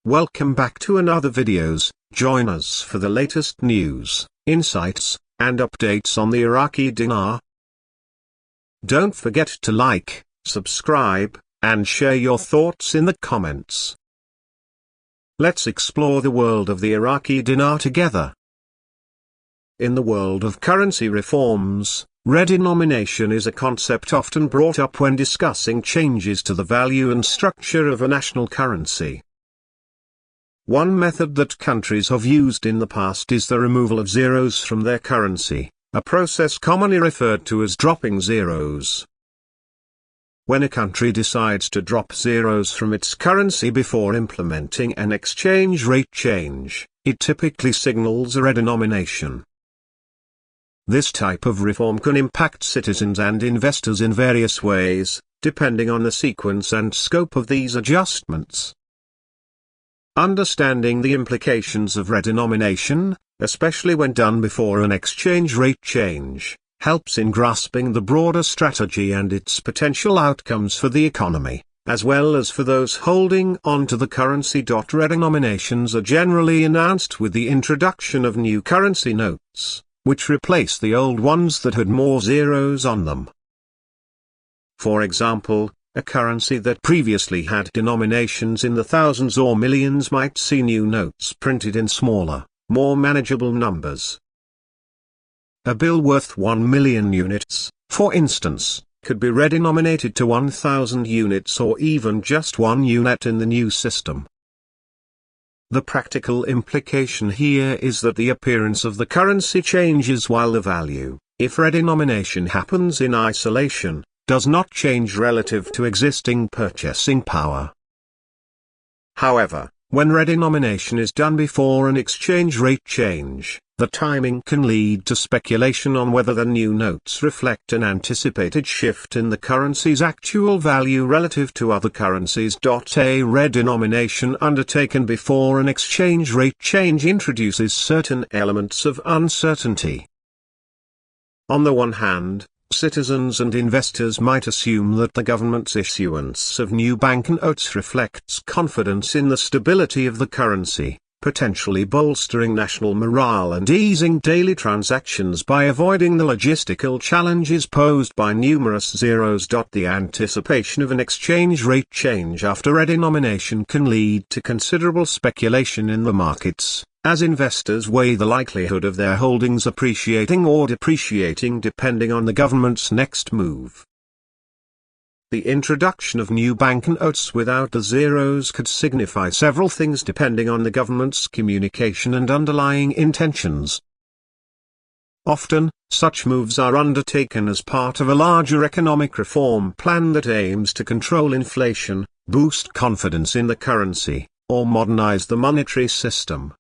Welcome back to another videos. Join us for the latest news, insights, and updates on the Iraqi dinar. Don't forget to like, subscribe, and share your thoughts in the comments. Let's explore the world of the Iraqi dinar together. In the world of currency reforms, redenomination is a concept often brought up when discussing changes to the value and structure of a national currency. One method that countries have used in the past is the removal of zeros from their currency, a process commonly referred to as dropping zeros. When a country decides to drop zeros from its currency before implementing an exchange rate change, it typically signals a redenomination. This type of reform can impact citizens and investors in various ways, depending on the sequence and scope of these adjustments. Understanding the implications of redenomination, especially when done before an exchange rate change, helps in grasping the broader strategy and its potential outcomes for the economy, as well as for those holding on to the currency. Redenominations are generally announced with the introduction of new currency notes, which replace the old ones that had more zeros on them. For example, a currency that previously had denominations in the thousands or millions might see new notes printed in smaller, more manageable numbers. A bill worth 1 million units, for instance, could be redenominated to 1,000 units or even just 1 unit in the new system. The practical implication here is that the appearance of the currency changes while the value, if redenomination happens in isolation, does not change relative to existing purchasing power. However, when redenomination is done before an exchange rate change, the timing can lead to speculation on whether the new notes reflect an anticipated shift in the currency's actual value relative to other currencies. A redenomination undertaken before an exchange rate change introduces certain elements of uncertainty. On the one hand, citizens and investors might assume that the government's issuance of new banknotes reflects confidence in the stability of the currency, potentially bolstering national morale and easing daily transactions by avoiding the logistical challenges posed by numerous zeros. The anticipation of an exchange rate change after redenomination can lead to considerable speculation in the markets, as investors weigh the likelihood of their holdings appreciating or depreciating depending on the government's next move. The introduction of new banknotes without the zeros could signify several things depending on the government's communication and underlying intentions. Often, such moves are undertaken as part of a larger economic reform plan that aims to control inflation, boost confidence in the currency, or modernize the monetary system.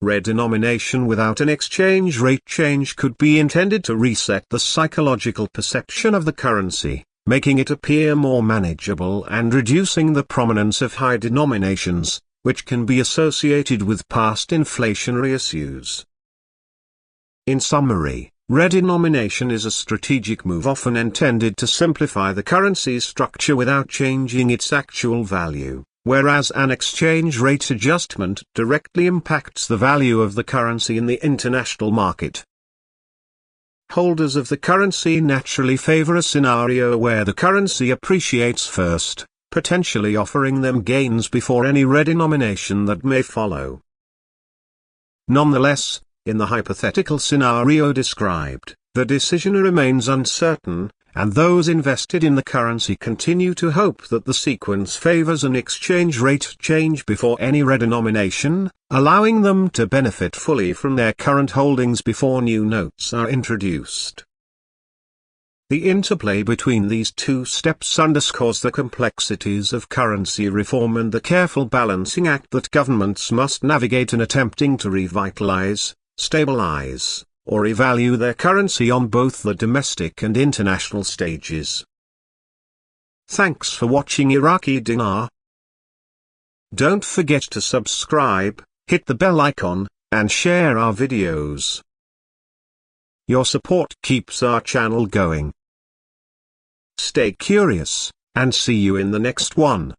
Redenomination without an exchange rate change could be intended to reset the psychological perception of the currency, making it appear more manageable and reducing the prominence of high denominations, which can be associated with past inflationary issues. In summary, redenomination is a strategic move often intended to simplify the currency's structure without changing its actual value, whereas an exchange rate adjustment directly impacts the value of the currency in the international market. Holders of the currency naturally favor a scenario where the currency appreciates first, potentially offering them gains before any redenomination that may follow. Nonetheless, in the hypothetical scenario described, the decision remains uncertain, and those invested in the currency continue to hope that the sequence favors an exchange rate change before any redenomination, allowing them to benefit fully from their current holdings before new notes are introduced. The interplay between these two steps underscores the complexities of currency reform and the careful balancing act that governments must navigate in attempting to revitalize, stabilize, or revalue their currency on both the domestic and international stages. Thanks for watching Iraqi Dinar. Don't forget to subscribe, hit the bell icon, and share our videos. Your support keeps our channel going. Stay curious, and see you in the next one.